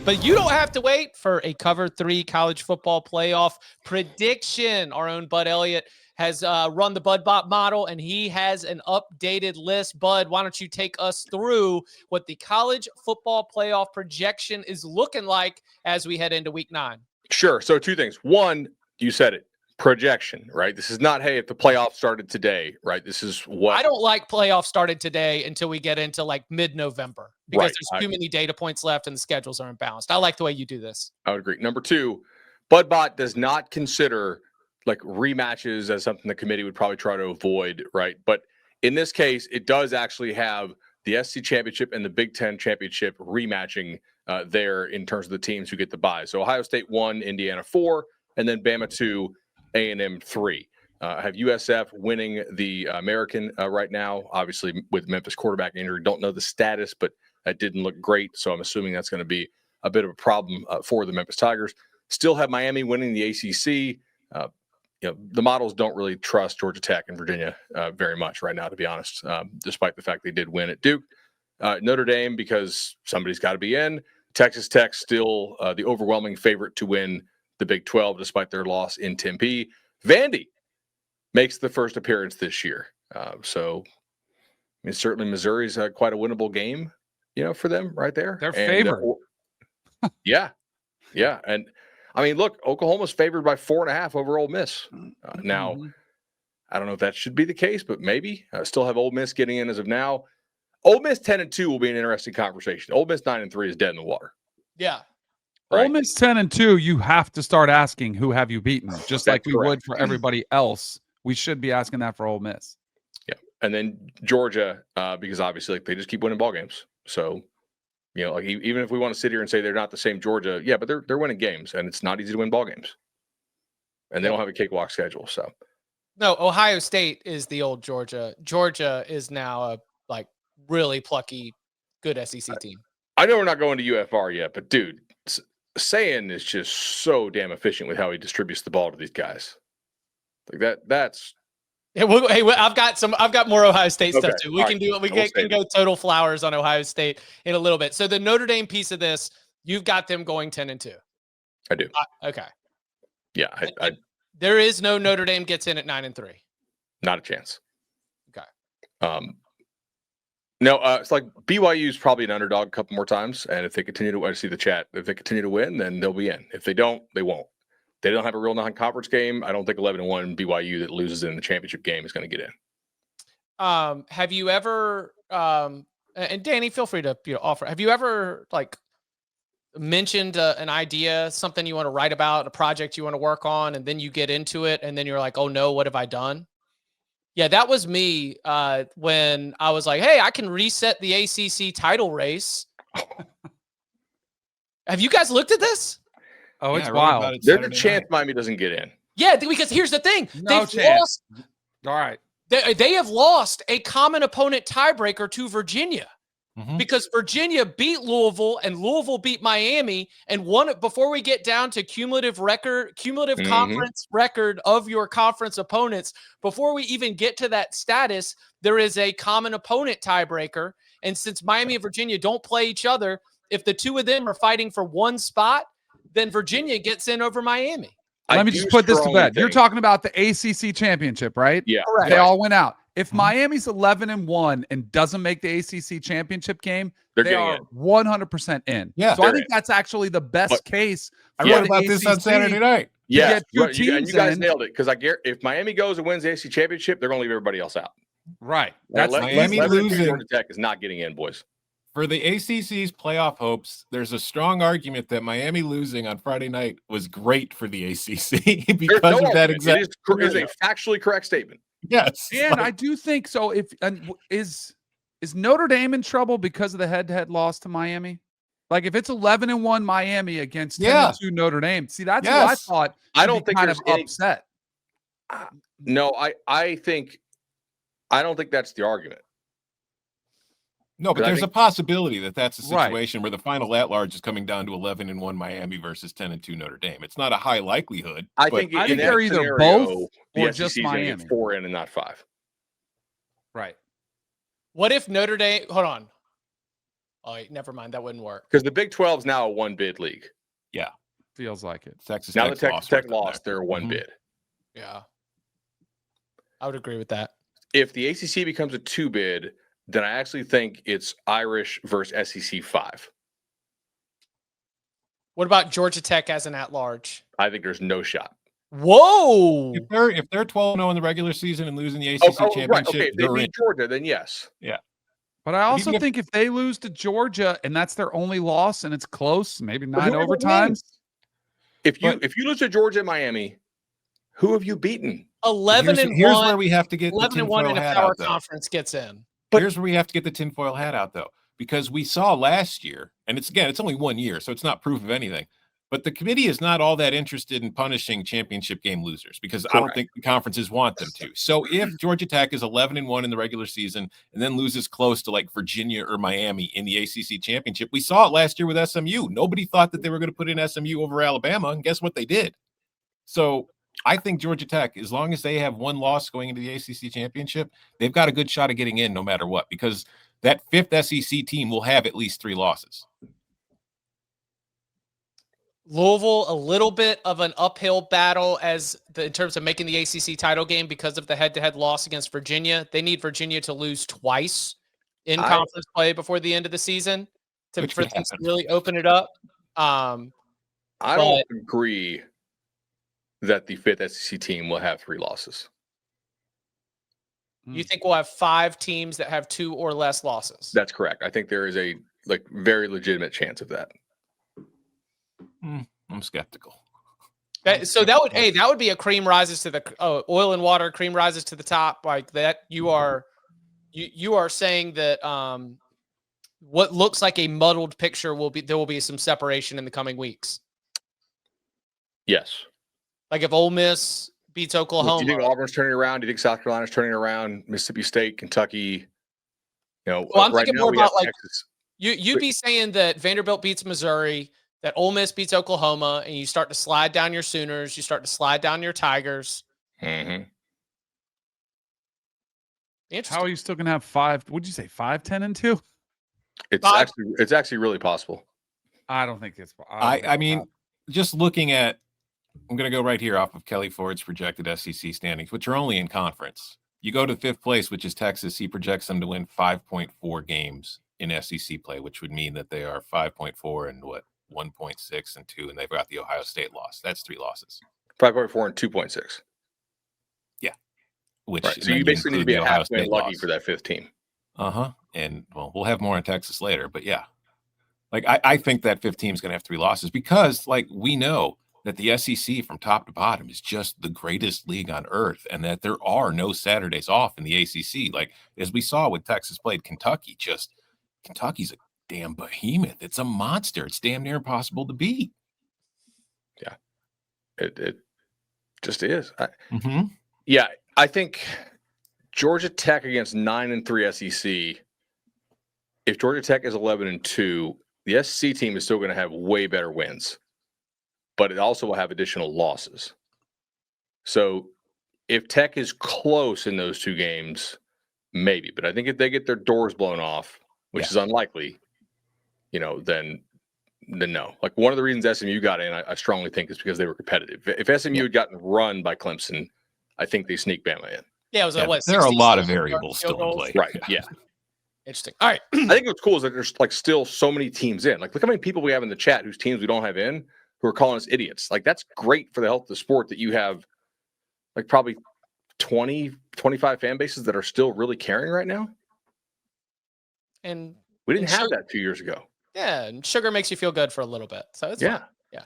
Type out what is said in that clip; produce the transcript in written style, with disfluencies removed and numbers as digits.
But you don't have to wait for a Cover 3 college football playoff prediction. Our own Bud Elliott has run the BudBot model, and he has an updated list. Bud, why don't you take us through what the college football playoff projection is looking like as we head into week 9? Sure. So 2 things. One, you said it. Projection, right? This is not, hey, if the playoffs started today, right? This is what I don't like playoffs started today until we get into like mid-November because there's too many data points left and the schedules are imbalanced. I like the way you do this. I would agree. Number 2, BudBot does not consider like rematches as something the committee would probably try to avoid, right? But in this case, it does actually have the SEC championship and the Big Ten championship rematching there in terms of the teams who get the bye. So Ohio State 1, Indiana 4, and then Bama 2, A&M 3. I have USF winning the American right now, obviously with Memphis quarterback injury. Don't know the status, but that didn't look great. So I'm assuming that's going to be a bit of a problem for the Memphis Tigers. Still have Miami winning the ACC. The models don't really trust Georgia Tech and Virginia very much right now, to be honest, despite the fact they did win at Duke. Notre Dame, because somebody's got to be in. Texas Tech still the overwhelming favorite to win the Big 12, despite their loss in Tempe. Vandy makes the first appearance this year. So, I mean, certainly Missouri's quite a winnable game, for them right there. They're favored. Yeah. And, I mean, look, Oklahoma's favored by 4.5 over Ole Miss. Now, I don't know if that should be the case, but maybe. Still have Ole Miss getting in as of now. Ole Miss 10-2 will be an interesting conversation. Ole Miss 9-3 is dead in the water. Yeah. Right. Ole Miss 10-2, you have to start asking who have you beaten, just like we would for everybody else. We should be asking that for Ole Miss. Yeah, and then Georgia, because obviously they just keep winning ball games. So, even if we want to sit here and say they're not the same Georgia, yeah, but they're winning games, and it's not easy to win ball games. And they don't have a cakewalk schedule. So, no, Ohio State is the old Georgia. Georgia is now a really plucky, good SEC team. I know we're not going to UFR yet, but dude. Sayin is just so damn efficient with how he distributes the ball to these guys. Like that's. Hey, I've got more Ohio State stuff too. We can go total flowers on Ohio State in a little bit. So the Notre Dame piece of this, you've got them going 10-2. I do. Okay. Yeah, there is no Notre Dame gets in at 9-3. Not a chance. Okay. No, it's like BYU is probably an underdog a couple more times, and if they continue to, I see the chat. If they continue to win, then they'll be in. If they don't, they won't. They don't have a real non-conference game. I don't think 11-1 BYU that loses in the championship game is going to get in. Have you ever? And Danny, feel free to offer. Have you ever mentioned an idea, something you want to write about, a project you want to work on, and then you get into it, and then you're like, "Oh no, what have I done?" Yeah, that was me when I was like, hey, I can reset the ACC title race. Have you guys looked at this? Oh, it's wild. There's a chance Miami doesn't get in. Yeah, because here's the thing. No chance. All right. They have lost a common opponent tiebreaker to Virginia. Because Virginia beat Louisville and Louisville beat Miami, and before we get down to cumulative conference record of your conference opponents, before we even get to that status, there is a common opponent tiebreaker. And since Miami and Virginia don't play each other, if the two of them are fighting for one spot, then Virginia gets in over Miami. Let me just put this to bed. You're talking about the ACC championship, right? Yeah. Correct. They all went out. If Miami's 11-1 and doesn't make the ACC championship game, they are 100% in. Yeah, so I think that's actually the best case. I wrote about this on Saturday night. Yeah, you guys nailed it. Because if Miami goes and wins the ACC championship, they're going to leave everybody else out. Right. That's Miami losing. Georgia Tech is not getting in, boys. For the ACC's playoff hopes, there's a strong argument that Miami losing on Friday night was great for the ACC because of that exact. It is a factually correct statement. Yes, and I do think so. Is Notre Dame in trouble because of the head-to-head loss to Miami? Like if it's 11-1 Miami against 10-2 Notre Dame, see that's what I thought. I don't think kind of upset. No, I don't think that's the argument. No, but there's a possibility that that's a situation where the final at-large is coming down to 11-1 Miami versus 10-2 Notre Dame. It's not a high likelihood. I think they're either both or just Miami. 4 in and not 5. Right. What if Notre Dame? Hold on. Oh, never mind. That wouldn't work. Because the Big 12 is now a one bid league. Yeah. Feels like it. Texas Now Tech's the Texas Tech lost, they're one bid. Yeah. I would agree with that. If the ACC becomes a 2 bid, then I actually think it's Irish versus SEC 5. What about Georgia Tech as an at-large? I think there's no shot. Whoa! If they're 12-0 in the regular season and losing the ACC championship, right. Okay, if they beat Georgia, then yes. Yeah. But I also think if they lose to Georgia and that's their only loss and it's close, maybe 9 overtimes. If you lose to Georgia and Miami, who have you beaten? 11-1. Here's where we have to get 11-1 in a power conference gets in. But here's where we have to get the tinfoil hat out, though, because we saw last year, and it's only 1 year, so it's not proof of anything. But the committee is not all that interested in punishing championship game losers because I don't think the conferences want them to. So if Georgia Tech is 11-1 in the regular season and then loses close to like Virginia or Miami in the ACC championship, we saw it last year with SMU. Nobody thought that they were going to put in SMU over Alabama, and guess what they did? So I think Georgia Tech, as long as they have one loss going into the ACC championship, they've got a good shot of getting in no matter what, because that fifth SEC team will have at least 3 losses. Louisville, a little bit of an uphill battle in terms of making the ACC title game because of the head-to-head loss against Virginia. They need Virginia to lose twice in conference play before the end of the season for things to really open it up. I don't agree that the fifth SEC team will have 3 losses. You think we'll have 5 teams that have 2 or less losses? That's correct. I think there is a very legitimate chance of that. I'm skeptical. So that would be a cream rises to the oil and water, cream rises to the top like that. You are saying that what looks like a muddled picture there will be some separation in the coming weeks. Yes. Like if Ole Miss beats Oklahoma. Do you think Auburn's turning around? Do you think South Carolina's turning around? Mississippi State, Kentucky? Well, I'm thinking more about like Texas. You'd be saying that Vanderbilt beats Missouri, that Ole Miss beats Oklahoma, and you start to slide down your Sooners, you start to slide down your Tigers. Mm-hmm. How are you still going to have 5? Would you say 5, 10, and 2? It's actually really possible. I don't think it's. I mean, just looking at, I'm going to go right here off of Kelly Ford's projected SEC standings, which are only in conference. You go to 5th place, which is Texas. He projects them to win 5.4 games in SEC play, which would mean that they are 5.4 and 1.6 and 2, and they've got the Ohio State loss. That's 3 losses. 5.4 and 2.6. Yeah. Which so you basically need to be a half point lucky for that 5th team. And we'll have more on Texas later, but yeah. Like I think that 5th team is going to have 3 losses because like we know that the SEC from top to bottom is just the greatest league on earth, and that there are no Saturdays off in the ACC. Like as we saw with Texas played Kentucky, Kentucky's a damn behemoth. It's a monster. It's damn near impossible to beat. Yeah, it just is. Yeah, I think Georgia Tech against 9-3 SEC. If Georgia Tech is 11-2, the SEC team is still going to have way better wins, but it also will have additional losses. So if Tech is close in those 2 games, maybe. But I think if they get their doors blown off, which is unlikely, then no. Like one of the reasons SMU got in, I strongly think is because they were competitive. If SMU had gotten run by Clemson, I think they sneak Bama in. Yeah, it was there are a lot of variables still in play. Right, yeah. Interesting. All right. I think what's cool is that there's like still so many teams in. Like look how many people we have in the chat whose teams we don't have in who are calling us idiots. Like that's great for the health of the sport that you have like probably 20, 25 fan bases that are still really caring right now. And we didn't have that 2 years ago. Yeah, and sugar makes you feel good for a little bit. So it's fine. Yeah.